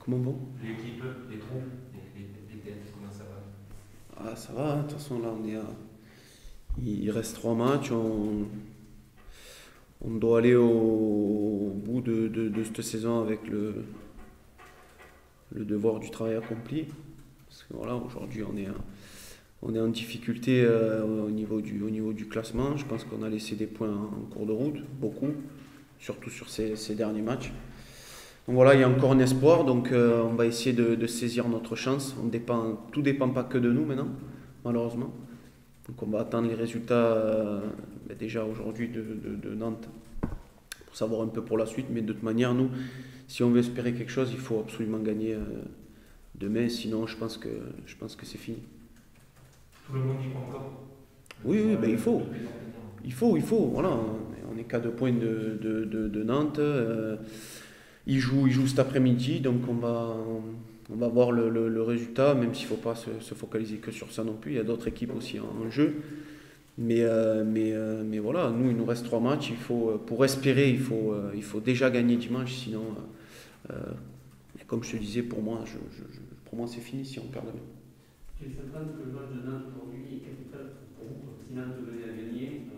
Comment bon? L'équipe, les troupes, les têtes, comment ça va? Ah, ça va, hein, de toute façon, là, il reste 3 matchs. On doit aller au bout de cette saison avec le devoir du travail accompli. Parce que voilà, aujourd'hui, on est en difficulté au niveau du classement. Je pense qu'on a laissé des points en cours de route, beaucoup, surtout sur ces derniers matchs. Donc voilà, il y a encore un espoir, donc on va essayer de saisir notre chance. Tout dépend pas que de nous maintenant, malheureusement. Donc on va attendre les résultats déjà aujourd'hui de Nantes pour savoir un peu pour la suite. Mais de toute manière, nous, si on veut espérer quelque chose, il faut absolument gagner demain. Sinon, je pense que c'est fini. Tout le monde y croit encore. Oui, oui, ben il faut. Depuis longtemps. Il faut. Voilà, on est qu'à 2 points de Nantes. Ils jouent cet après-midi, donc on va voir le résultat, même s'il ne faut pas se focaliser que sur ça non plus. Il y a d'autres équipes aussi en jeu. Mais voilà, nous, il nous reste 3 matchs. Pour espérer, il faut déjà gagner dimanche. Sinon, euh, comme je te disais, pour moi c'est fini si on perd demain. Tu es certain que le match de Nantes aujourd'hui est capital pour vous. Si Nantes venait à gagner, ça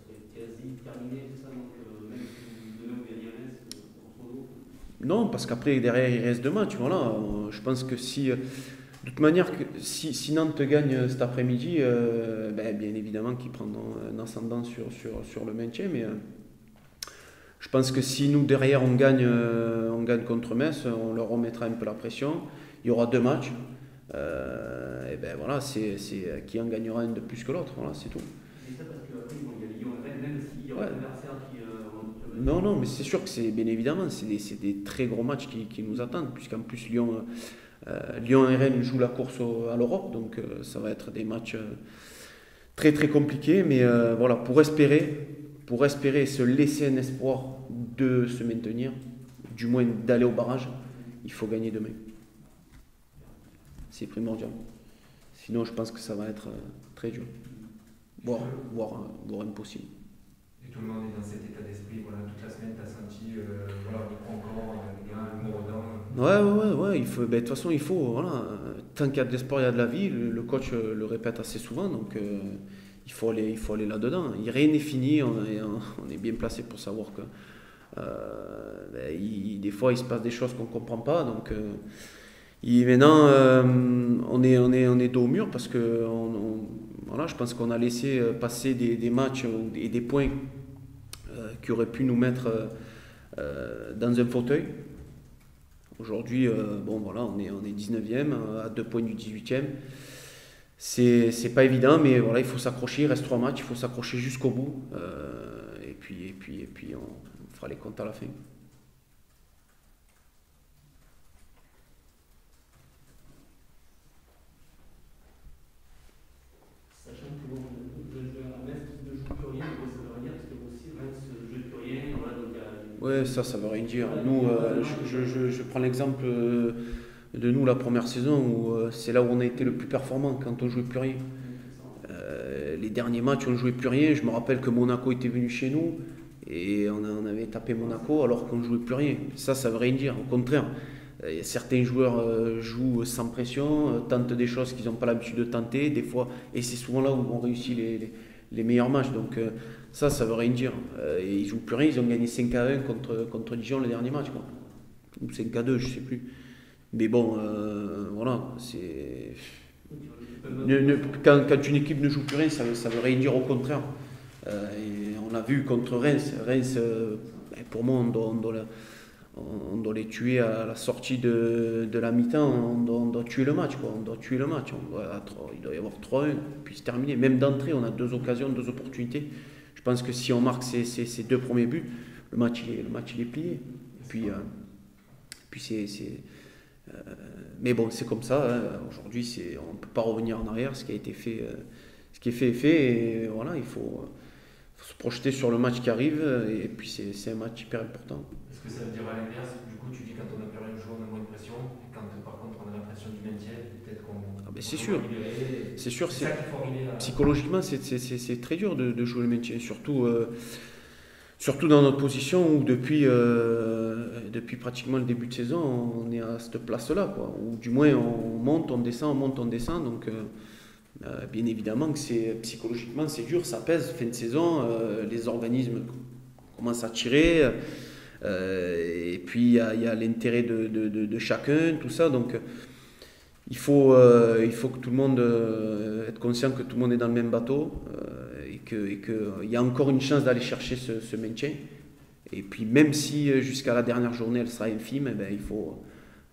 serait quasi terminé, c'est ça. Donc même si demain vous gagnez à Metz, grosso modo. Non, parce qu'après, derrière, il reste 2 matchs. Voilà. Je pense que de toute manière, si Nantes gagne cet après-midi, bien évidemment qu'ils prendront un ascendant sur le maintien. Mais je pense que si nous, derrière, on gagne contre Metz, on leur remettra un peu la pression. Il y aura 2 matchs. Et ben voilà, c'est qui en gagnera un de plus que l'autre. Voilà, c'est tout. Je dis ça parce qu'après, bon, il y a Lyon et Rennes, même s'il y aura Ouais. un adversaire qui Non, mais c'est sûr que c'est bien évidemment, c'est des très gros matchs qui nous attendent, puisqu'en plus Lyon et Rennes jouent la course à l'Europe, donc ça va être des matchs très très compliqués. Mais voilà, pour espérer se laisser un espoir de se maintenir, du moins d'aller au barrage, il faut gagner demain. C'est primordial. Sinon, je pense que ça va être très dur, voire impossible. Et tout le monde est dans cet état d'esprit. Voilà, toute la semaine, tu as senti, voilà, on y croit encore, les gars, le mot redans. Ouais. De toute façon, il faut. Voilà, tant qu'il y a de l'espoir, il y a de la vie. Le coach le répète assez souvent, donc il faut aller là-dedans. Rien n'est fini. On est bien placé pour savoir que des fois, il se passe des choses qu'on ne comprend pas. Donc, maintenant, on est dos au mur parce que voilà, je pense qu'on a laissé passer des matchs et des points qui auraient pu nous mettre dans un fauteuil. Aujourd'hui, voilà, on est 19e, à 2 points du 18e. C'est pas évident, mais voilà, il faut s'accrocher. Il reste 3 matchs, il faut s'accrocher jusqu'au bout. Et puis on fera les comptes à la fin. Sachant que bon, le joueur à Metz ne joue plus rien, donc ça veut rien dire parce que aussi Metz ne joue plus rien. Voilà, donc, Ouais, ça veut rien dire. Nous, je prends l'exemple de nous la première saison où c'est là où on a été le plus performant quand on jouait plus rien. Les derniers matchs, on ne jouait plus rien. Je me rappelle que Monaco était venu chez nous et on avait tapé Monaco alors qu'on ne jouait plus rien. Ça veut rien dire. Au contraire, certains joueurs jouent sans pression, tentent des choses qu'ils n'ont pas l'habitude de tenter, des fois, et c'est souvent là où on réussit les meilleurs matchs. Donc ça veut rien dire. Et ils jouent plus rien. Ils ont gagné 5-1 contre Dijon le dernier match, quoi. Ou 5-2, je sais plus. Mais bon, voilà, c'est. Quand une équipe ne joue plus rien, ça veut rien dire, au contraire. Et on a vu contre Reims. Reims, pour moi, on doit les tuer à la sortie de la mi-temps. On doit tuer le match, quoi. On doit tuer le match. Il doit y avoir 3-1, puis se terminer. Même d'entrée, on a 2 occasions, 2 opportunités. Je pense que si on marque ces 2 premiers buts, le match il est plié. Et puis mais bon, c'est comme ça. Hein. Aujourd'hui, on ne peut pas revenir en arrière. Ce qui a été fait, ce qui est fait est fait. Et voilà, il faut se projeter sur le match qui arrive. Et puis c'est un match hyper important. Est-ce que ça veut dire à l'inverse? Du coup, tu dis quand on n'a plus rien joué, on a moins de pression. Et quand par contre on a la pression du maintien, peut-être qu'on. Ah ben c'est sûr. C'est sûr. C'est ça qu'il faut arriver à. Psychologiquement, c'est très dur de jouer le maintien. Surtout dans notre position où depuis pratiquement le début de saison, on est à cette place-là, quoi. Ou du moins on monte, on descend, on monte, on descend. Donc bien évidemment que psychologiquement c'est dur, ça pèse. Fin de saison, les organismes commencent à tirer. Et puis il y a l'intérêt de chacun, tout ça. Donc il faut que tout le monde être conscient que tout le monde est dans le même bateau et qu'il y a encore une chance d'aller chercher ce maintien. Et puis même si jusqu'à la dernière journée elle sera infime, eh ben, il faut,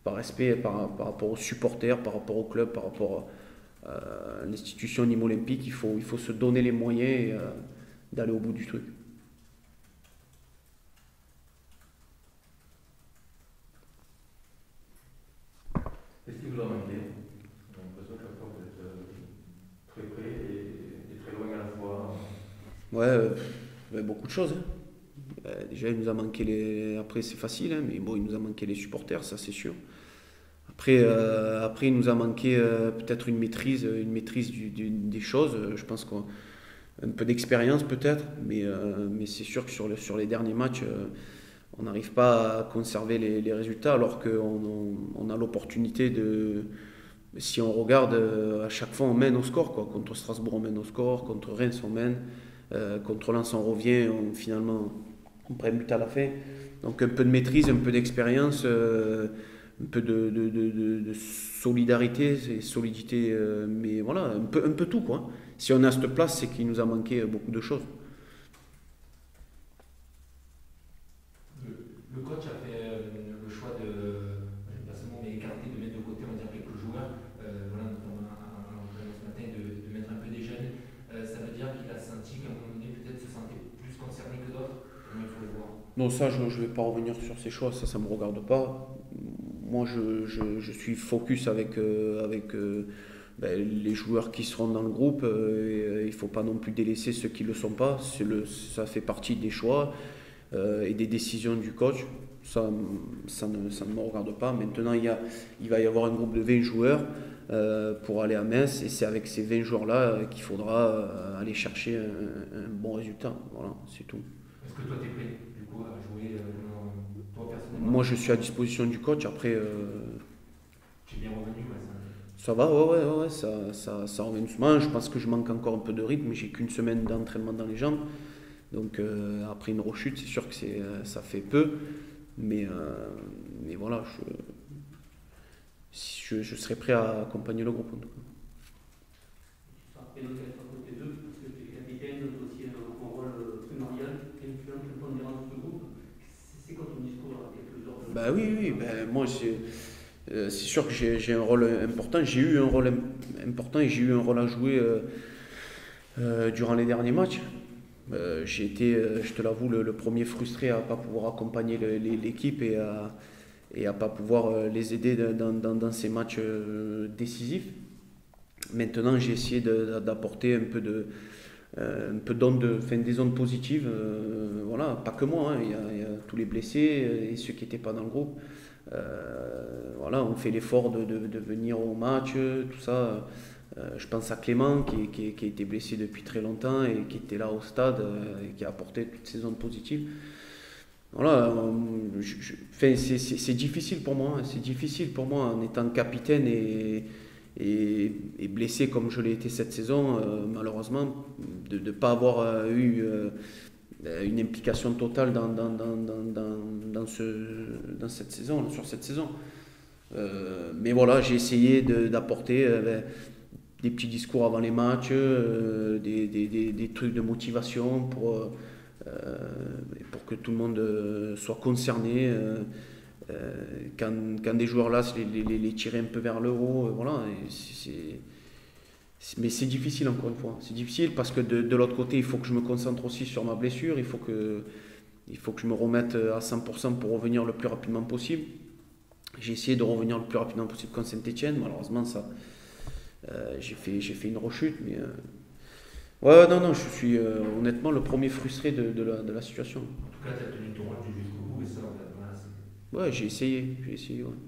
par respect par rapport aux supporters, par rapport au club, par rapport à l'institution Nîmes Olympique, il faut se donner les moyens d'aller au bout du truc. Qu'est-ce qui vous a manqué? J'ai l'impression qu'à chaque fois vous êtes très près et très loin à la fois. Ouais, beaucoup de choses. Hein. Déjà, il nous a manqué les. Après, c'est facile, hein, mais bon, il nous a manqué les supporters, ça c'est sûr. Après, il nous a manqué peut-être une maîtrise des choses. Je pense qu'un peu d'expérience peut-être, mais c'est sûr que sur les derniers matchs, on n'arrive pas à conserver les résultats alors qu'on a l'opportunité de. Si on regarde, à chaque fois on mène au score, quoi. Contre Strasbourg on mène au score, contre Reims on mène, contre Lens on revient, finalement on prend un but à la fin. Donc un peu de maîtrise, un peu d'expérience, un peu de solidarité et solidité, mais voilà, un peu tout, quoi. Si on est à cette place, c'est qu'il nous a manqué beaucoup de choses. Le coach a fait le choix personnellement, écarter, de mettre de côté, on va dire, quelques joueurs, voilà, notamment ce matin, de mettre un peu des jeunes. Ça veut dire qu'il a senti qu'à un moment donné, peut-être se sentait plus concerné que d'autres. Comment il faut le voir? Non, ça, je ne vais pas revenir sur ces choix, ça ne me regarde pas. Moi, je suis focus avec les joueurs qui seront dans le groupe. Il ne faut pas non plus délaisser ceux qui ne le sont pas. Ça fait partie des choix et des décisions du coach. Ça ne me regarde pas. Maintenant, il va y avoir un groupe de 20 joueurs pour aller à Metz. Et c'est avec ces 20 joueurs-là qu'il faudra aller chercher un bon résultat. Voilà, c'est tout. Est-ce que toi, tu es prêt du coup à jouer toi personnellement? Moi, je suis à disposition du coach. Après, Tu es bien revenu, ça va, ouais, ça revient doucement. Je pense que je manque encore un peu de rythme. J'ai qu'une semaine d'entraînement dans les jambes. Donc, après une rechute, c'est sûr que ça fait peu. Mais voilà, je serai prêt à accompagner le groupe en tout cas. Tu seras prêt donc à être à côté d'eux parce que tu es capitaine, tu as aussi un rôle primordial, influent, prépondérant de ce groupe. C'est quoi ton discours à quelques heures de... Bah oui, moi c'est sûr que j'ai un rôle important. J'ai eu un rôle important et j'ai eu un rôle à jouer durant les derniers matchs. J'ai été, je te l'avoue, le premier frustré à ne pas pouvoir accompagner l'équipe et à ne pas pouvoir les aider dans ces matchs décisifs. Maintenant, j'ai essayé d'apporter un peu des ondes positives. Voilà, pas que moi, hein, il y a tous les blessés et ceux qui n'étaient pas dans le groupe. Voilà, on fait l'effort de venir au match, tout ça. Je pense à Clément qui a été blessé depuis très longtemps et qui était là au stade et qui a apporté toutes ces ondes positives. Voilà, c'est difficile pour moi. C'est difficile pour moi en étant capitaine et blessé comme je l'ai été cette saison, malheureusement, de ne pas avoir eu une implication totale dans cette saison, sur cette saison. Mais voilà, j'ai essayé d'apporter des petits discours avant les matchs, des trucs de motivation pour que tout le monde soit concerné. Quand des joueurs là, les tirer un peu vers le haut, voilà. Mais c'est difficile encore une fois. C'est difficile parce que de l'autre côté, il faut que je me concentre aussi sur ma blessure. Il faut que je me remette à 100% pour revenir le plus rapidement possible. J'ai essayé de revenir le plus rapidement possible contre Saint-Etienne. Malheureusement, j'ai fait une rechute. Mais ouais, non, je suis honnêtement le premier frustré de la situation. En tout cas, tu as tenu ton rôle jusqu'au bout et ça, voilà, ouais, j'ai essayé, ouais,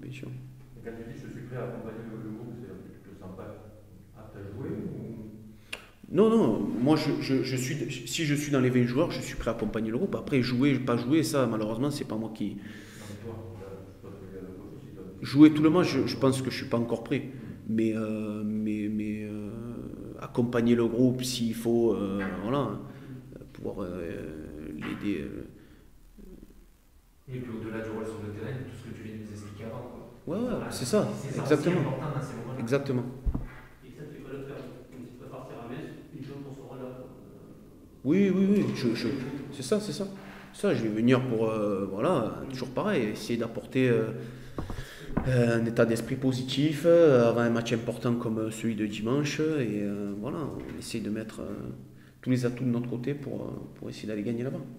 bien sûr. Et quand tu dis je suis prêt à accompagner le groupe, c'est-à-dire que tu te sens pas apte à jouer ou... Non, non, moi si je suis dans les 20 joueurs, je suis prêt à accompagner le groupe. Après, jouer, pas jouer, ça malheureusement, c'est pas moi qui. Non, mais toi, je dois te dire la gauche aussi, toi. Jouer tout le match, je pense que je suis pas encore prêt. Mais accompagner le groupe s'il faut, voilà, pouvoir l'aider. Et puis au-delà du rôle sur le terrain, tout ce que tu viens de nous expliquer avant, quoi. Ouais, ouais, Voilà, c'est ça, c'est ça exactement. aussi important dans ces moments-là. Exactement. Et ça, tu peux le faire. Comme tu peux partir à Metz, une chose pour ce rôle-là. Oui, oui, oui, c'est ça, c'est ça. Ça, je vais venir pour, voilà, toujours pareil, essayer d'apporter un état d'esprit positif avant un match important comme celui de dimanche. Et voilà, on essaie de mettre tous les atouts de notre côté pour essayer d'aller gagner là-bas.